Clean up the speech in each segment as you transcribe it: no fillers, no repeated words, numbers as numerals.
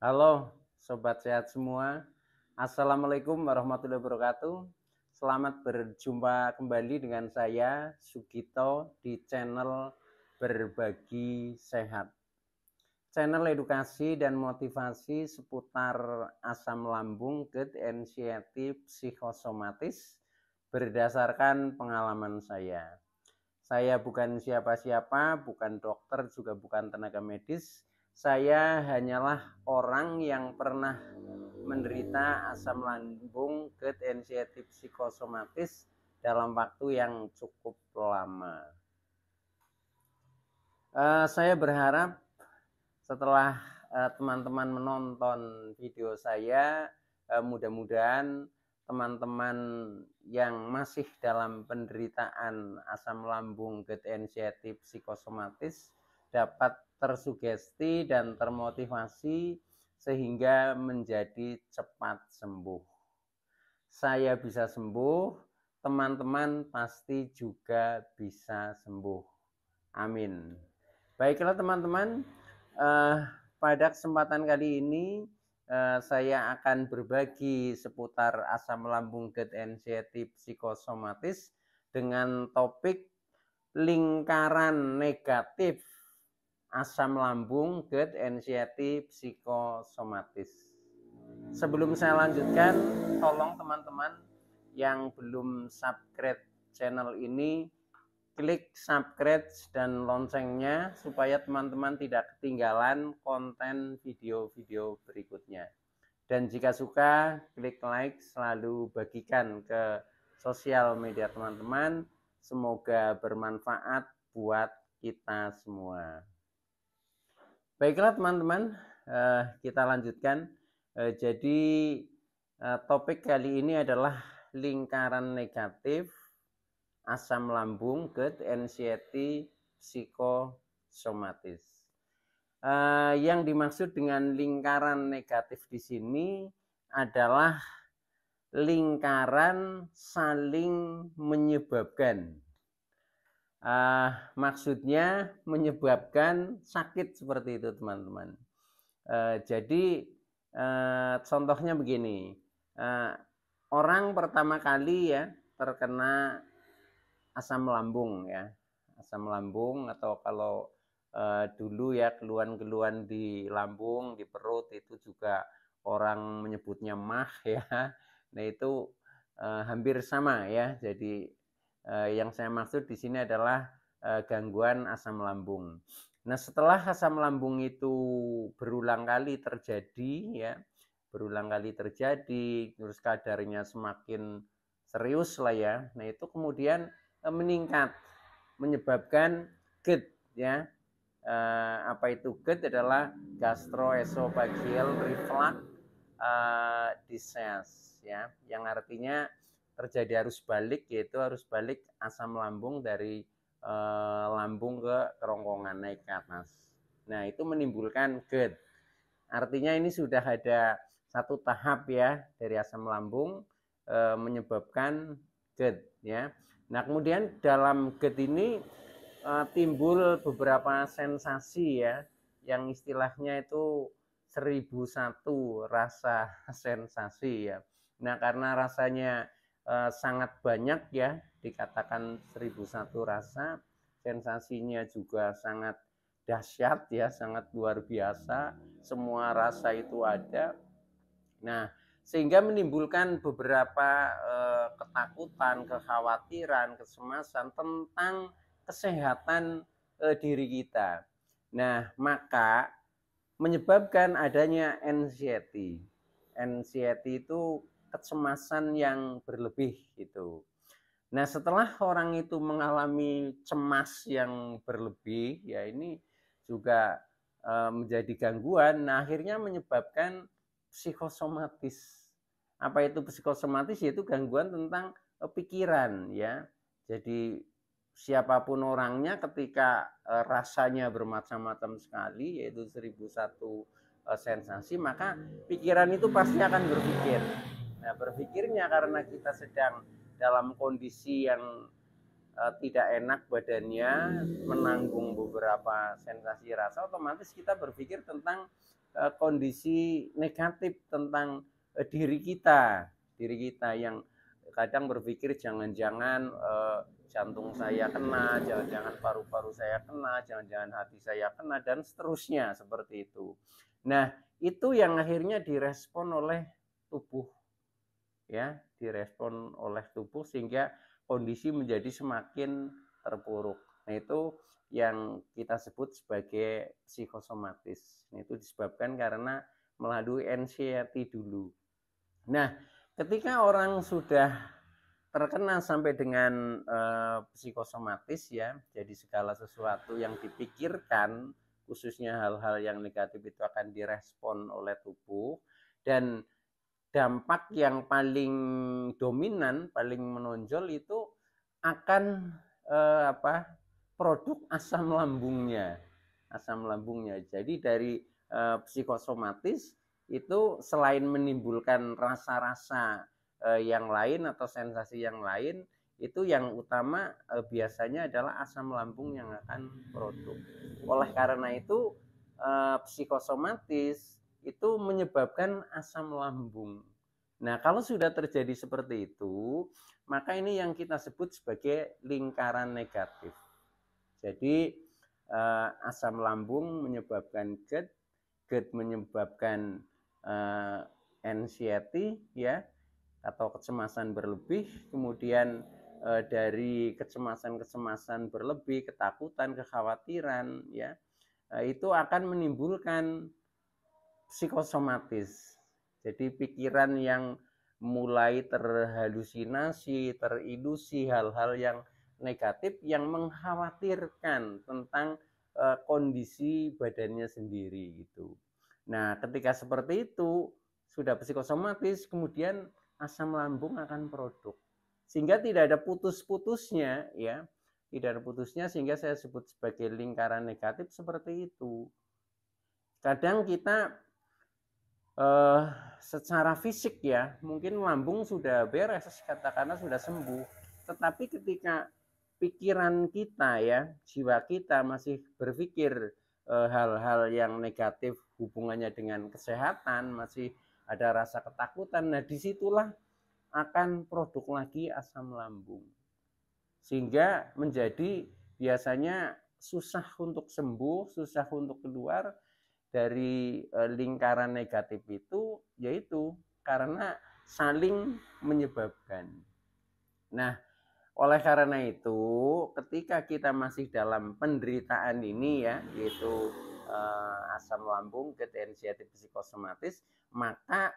Halo, sobat sehat semua. Assalamualaikum warahmatullahi wabarakatuh. Selamat berjumpa kembali dengan saya Sugito di channel Berbagi Sehat. Channel edukasi dan motivasi seputar asam lambung, gut, anxiety, psikosomatis berdasarkan pengalaman saya. Saya bukan siapa-siapa, bukan dokter, juga bukan tenaga medis. Saya hanyalah orang yang pernah menderita asam lambung, gut, anxiety, psikosomatis dalam waktu yang cukup lama. Saya berharap setelah teman-teman menonton video saya, mudah-mudahan teman-teman yang masih dalam penderitaan asam lambung, gut, anxiety, psikosomatis dapat tersugesti dan termotivasi sehingga menjadi cepat sembuh. Saya bisa sembuh, teman-teman pasti juga bisa sembuh. Amin. Baiklah teman-teman, pada kesempatan kali ini saya akan berbagi seputar asam lambung, gut, anxiety, psikosomatis dengan topik lingkaran negatif asam lambung, gut, anxiety, psikosomatis. Sebelum saya lanjutkan, tolong teman-teman yang belum subscribe channel ini klik subscribe dan loncengnya supaya teman-teman tidak ketinggalan konten video-video berikutnya. Dan jika suka, klik like, selalu bagikan ke sosial media teman-teman. Semoga bermanfaat buat kita semua. Baiklah teman-teman, kita lanjutkan. Jadi topik kali ini adalah lingkaran negatif asam lambung, gut, anxiety, psikosomatis. Yang dimaksud dengan lingkaran negatif di sini adalah lingkaran saling menyebabkan. Maksudnya menyebabkan sakit seperti itu teman-teman. Jadi contohnya begini, orang pertama kali ya terkena asam lambung ya, asam lambung atau kalau dulu ya keluhan-keluhan di lambung, di perut itu juga orang menyebutnya MAH ya. Nah itu hampir sama ya. Jadi yang saya maksud di sini adalah gangguan asam lambung. Nah setelah asam lambung itu berulang kali terjadi ya, berulang kali terjadi, terus kadarnya semakin serius lah ya. Nah itu kemudian meningkat, menyebabkan GERD ya. Apa itu GERD? Adalah gastroesophageal reflux disease ya, yang artinya terjadi arus balik, yaitu arus balik asam lambung dari lambung ke kerongkongan naik ke atas. Nah itu menimbulkan GERD. Artinya ini sudah ada satu tahap ya dari asam lambung menyebabkan GERD ya. Nah kemudian dalam GERD ini timbul beberapa sensasi ya, yang istilahnya itu 1001 rasa sensasi ya. Nah karena rasanya sangat banyak ya, dikatakan 1001 rasa, sensasinya juga sangat dahsyat ya, sangat luar biasa, semua rasa itu ada. Nah sehingga menimbulkan beberapa ketakutan, kekhawatiran, kecemasan tentang kesehatan diri kita. Nah, maka menyebabkan adanya anxiety. Anxiety itu kecemasan yang berlebih gitu. Nah, setelah orang itu mengalami cemas yang berlebih, ya ini juga menjadi gangguan. Nah, akhirnya menyebabkan psikosomatis. Apa itu psikosomatis? Yaitu gangguan tentang pikiran ya. Jadi siapapun orangnya ketika rasanya bermacam-macam sekali, yaitu 1001 sensasi, maka pikiran itu pasti akan berpikir. Nah, berpikirnya karena kita sedang dalam kondisi yang tidak enak badannya, menanggung beberapa sensasi rasa, otomatis kita berpikir tentang kondisi negatif tentang diri kita yang kadang berpikir jangan-jangan jantung saya kena, jangan-jangan paru-paru saya kena, jangan-jangan hati saya kena, dan seterusnya seperti itu. Nah, itu yang akhirnya direspon oleh tubuh, ya, direspon oleh tubuh sehingga kondisi menjadi semakin terpuruk. Nah, itu yang kita sebut sebagai psikosomatis. Nah, itu disebabkan karena melalui anxiety dulu. Nah, ketika orang sudah terkena sampai dengan psikosomatis, ya, jadi segala sesuatu yang dipikirkan, khususnya hal-hal yang negatif itu akan direspon oleh tubuh, dan dampak yang paling dominan, paling menonjol itu akan produk asam lambungnya. Asam lambungnya. Jadi dari psikosomatis itu selain menimbulkan rasa-rasa yang lain atau sensasi yang lain, itu yang utama biasanya adalah asam lambung yang akan produk. Oleh karena itu psikosomatis itu menyebabkan asam lambung. Nah, kalau sudah terjadi seperti itu, maka ini yang kita sebut sebagai lingkaran negatif. Jadi asam lambung menyebabkan GERD menyebabkan anxiety, ya, atau kecemasan berlebih, kemudian dari kecemasan berlebih, ketakutan, kekhawatiran, ya, itu akan menimbulkan psikosomatis. Jadi pikiran yang mulai terhalusinasi, terilusi hal-hal yang negatif yang mengkhawatirkan tentang kondisi badannya sendiri gitu. Nah, ketika seperti itu sudah psikosomatis, kemudian asam lambung akan produk. Sehingga tidak ada putus-putusnya, ya. Tidak ada putusnya, sehingga saya sebut sebagai lingkaran negatif seperti itu. Kadang kita secara fisik, ya, mungkin lambung sudah beres, katakanlah sudah sembuh, tetapi ketika pikiran kita, ya, jiwa kita masih berpikir hal-hal yang negatif hubungannya dengan kesehatan, masih ada rasa ketakutan, nah disitulah akan produk lagi asam lambung, sehingga menjadi biasanya susah untuk sembuh, susah untuk keluar dari lingkaran negatif itu, yaitu karena saling menyebabkan. Nah, oleh karena itu, ketika kita masih dalam penderitaan ini, ya, yaitu asam lambung, anxiety, psikosomatis, maka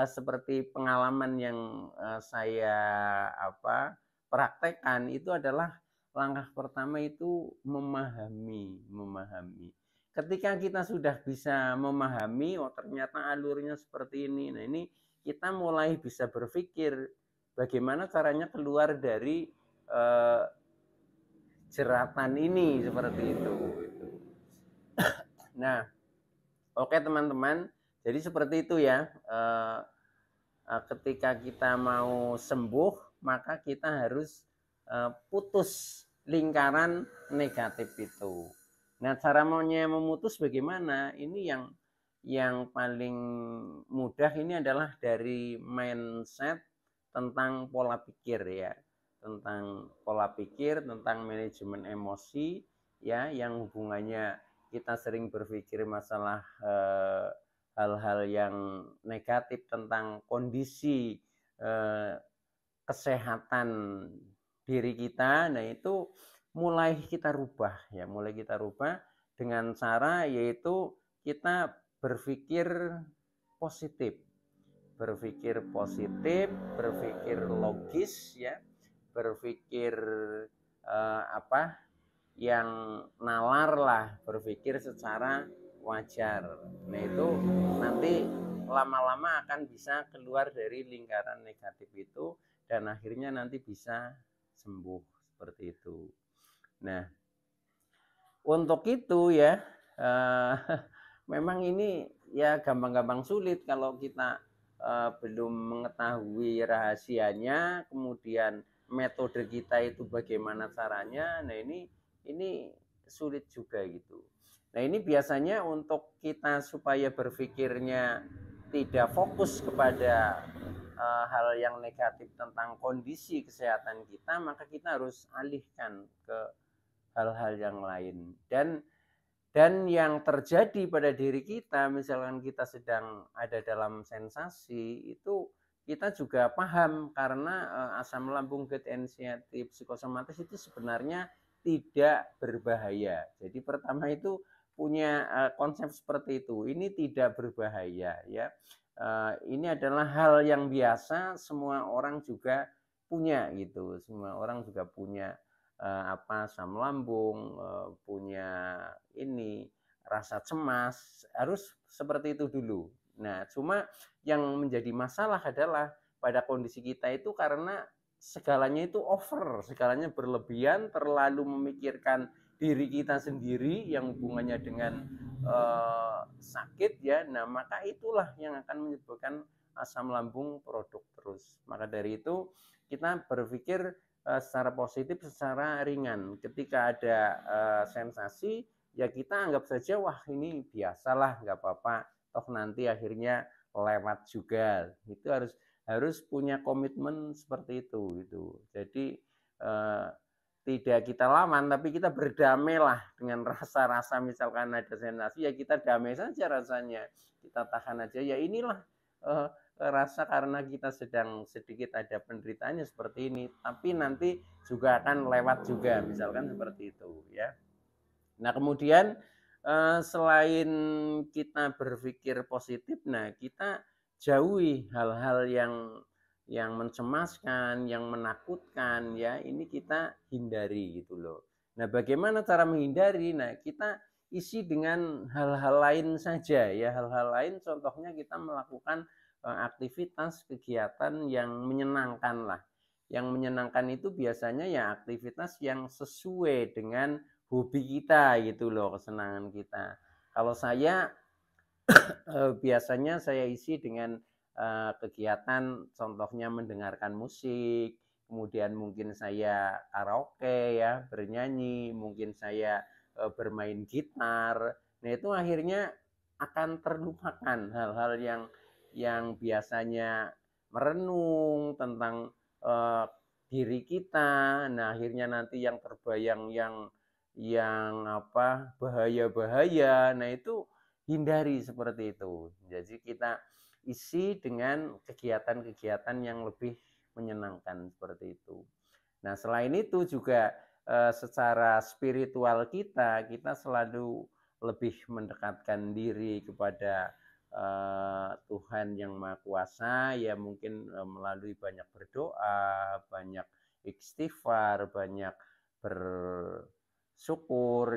seperti pengalaman yang saya praktekkan itu adalah langkah pertama itu memahami. Ketika kita sudah bisa memahami, oh ternyata alurnya seperti ini. Nah, ini kita mulai bisa berpikir bagaimana caranya keluar dari jeratan ini seperti itu. Nah, oke teman-teman, jadi seperti itu, ya. Ketika kita mau sembuh, maka kita harus putus lingkaran negatif itu. Nah, cara maunya memutus bagaimana? Ini yang paling mudah ini adalah dari mindset tentang pola pikir, ya. Tentang pola pikir, tentang manajemen emosi, ya, yang hubungannya kita sering berpikir masalah hal-hal yang negatif tentang kondisi kesehatan diri kita. Nah, itu mulai kita rubah, ya, dengan cara yaitu kita berpikir positif, berpikir logis, ya, berpikir yang nalar lah, berpikir secara wajar. Nah, itu nanti lama-lama akan bisa keluar dari lingkaran negatif itu dan akhirnya nanti bisa sembuh seperti itu. Nah, untuk itu, ya, memang ini ya gampang-gampang sulit kalau kita belum mengetahui rahasianya, kemudian metode kita itu bagaimana caranya. Nah, ini sulit juga gitu. Nah, ini biasanya untuk kita supaya berpikirnya tidak fokus kepada hal yang negatif tentang kondisi kesehatan kita, maka kita harus alihkan ke hal-hal yang lain. Dan yang terjadi pada diri kita, misalkan kita sedang ada dalam sensasi, itu kita juga paham karena asam lambung, gut anxiety, psikosomatis itu sebenarnya tidak berbahaya. Jadi pertama itu punya konsep seperti itu. Ini tidak berbahaya ya. Ini adalah hal yang biasa, semua orang juga punya gitu. Semua orang juga punya asam lambung, punya ini rasa cemas, harus seperti itu dulu. Nah, cuma yang menjadi masalah adalah pada kondisi kita itu karena segalanya itu over, segalanya berlebihan, terlalu memikirkan diri kita sendiri yang hubungannya dengan sakit ya. Nah, maka itulah yang akan menyebabkan asam lambung produk terus. Maka dari itu kita berpikir secara positif, secara ringan. Ketika ada sensasi, ya kita anggap saja, wah ini biasalah, nggak apa-apa. Toh nanti akhirnya lewat juga. Itu harus punya komitmen seperti itu. Gitu. Jadi tidak kita lawan, tapi kita berdamailah dengan rasa-rasa. Misalkan ada sensasi, ya kita damai saja rasanya. Kita tahan aja. Ya inilah rasa karena kita sedang sedikit ada penderitaannya seperti ini, tapi nanti juga akan lewat juga, misalkan seperti itu ya. Nah, kemudian selain kita berpikir positif, nah kita jauhi hal-hal yang mencemaskan, yang menakutkan ya, ini kita hindari gitu loh. Nah, bagaimana cara menghindari? Nah, kita isi dengan hal-hal lain saja ya, hal-hal lain contohnya kita melakukan aktivitas kegiatan yang menyenangkan lah. Yang menyenangkan itu biasanya ya aktivitas yang sesuai dengan hobi kita gitu loh, kesenangan kita. Kalau saya biasanya saya isi dengan kegiatan contohnya mendengarkan musik, kemudian mungkin saya karaoke ya, bernyanyi, mungkin saya bermain gitar. Nah, itu akhirnya akan terlupakan hal-hal yang biasanya merenung tentang uh, diri kita. Nah, akhirnya nanti yang terbayang yang apa bahaya-bahaya. Nah, itu hindari seperti itu. Jadi kita isi dengan kegiatan-kegiatan yang lebih menyenangkan seperti itu. Nah, selain itu juga secara spiritual kita selalu lebih mendekatkan diri kepada Tuhan yang Maha Kuasa, ya mungkin melalui banyak berdoa, banyak istighfar, banyak bersyukur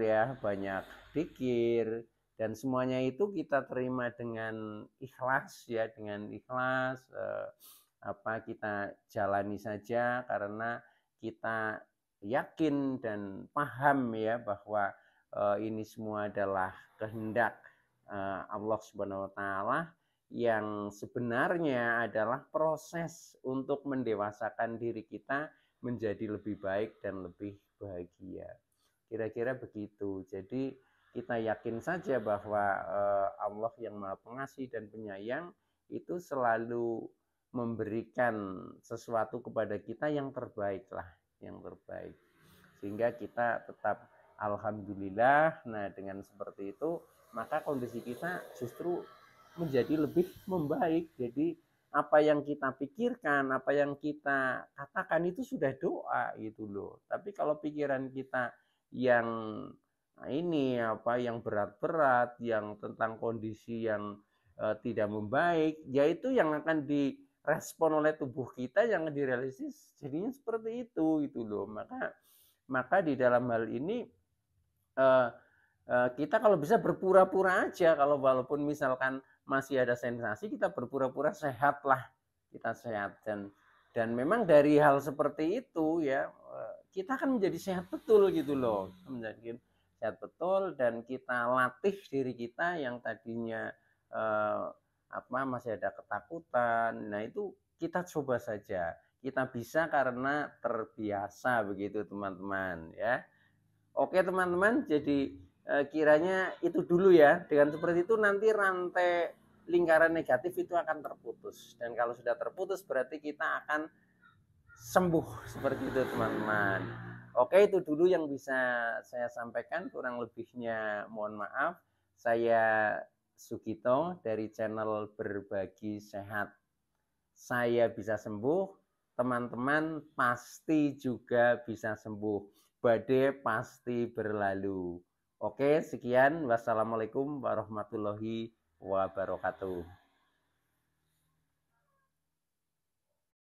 ya, banyak zikir, dan semuanya itu kita terima dengan ikhlas ya, dengan ikhlas kita jalani saja karena kita yakin dan paham ya bahwa ini semua adalah kehendak Allah Subhanahu wa taala, yang sebenarnya adalah proses untuk mendewasakan diri kita menjadi lebih baik dan lebih bahagia. Kira-kira begitu. Jadi kita yakin saja bahwa Allah yang Maha Pengasih dan Penyayang itu selalu memberikan sesuatu kepada kita yang terbaik lah, yang terbaik. Sehingga kita tetap alhamdulillah. Nah, dengan seperti itu maka kondisi kita justru menjadi lebih membaik. Jadi apa yang kita pikirkan, apa yang kita katakan itu sudah doa gitu loh. Tapi kalau pikiran kita yang ini yang berat-berat, yang tentang kondisi yang tidak membaik, yaitu yang akan direspon oleh tubuh kita, yang direalisis jadinya seperti itu gitu loh. Maka di dalam hal ini kita kalau bisa berpura-pura aja, kalau walaupun misalkan masih ada sensasi, kita berpura-pura sehat lah, kita sehat. Dan memang dari hal seperti itu ya kita akan menjadi sehat betul gitu loh, menjadi sehat betul. Dan kita latih diri kita yang tadinya masih ada ketakutan. Nah, itu kita coba saja, Kita bisa karena terbiasa, begitu teman-teman ya. Oke teman-teman, jadi kiranya itu dulu ya. Dengan seperti itu nanti rantai lingkaran negatif itu akan terputus. Dan kalau sudah terputus berarti kita akan sembuh, seperti itu teman-teman. Oke, itu dulu yang bisa saya sampaikan, kurang lebihnya mohon maaf. Saya Sugito dari channel Berbagi Sehat. Saya bisa sembuh, teman-teman pasti juga bisa sembuh. Badai pasti berlalu. Oke, sekian. Wassalamualaikum warahmatullahi wabarakatuh.